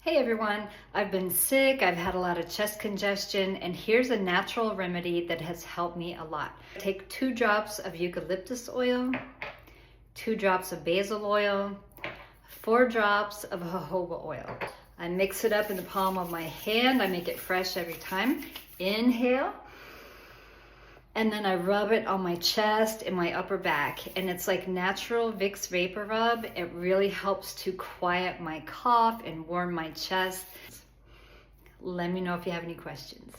Hey everyone, I've been sick, I've had a lot of chest congestion, and here's a natural remedy that has helped me a lot. Take 2 drops of eucalyptus oil, 2 drops of basil oil, 4 drops of jojoba oil. I mix it up in the palm of my hand. I make it fresh every time. Inhale. And then I rub it on my chest and my upper back. And it's like natural Vicks Vapor Rub. It really helps to quiet my cough and warm my chest. Let me know if you have any questions.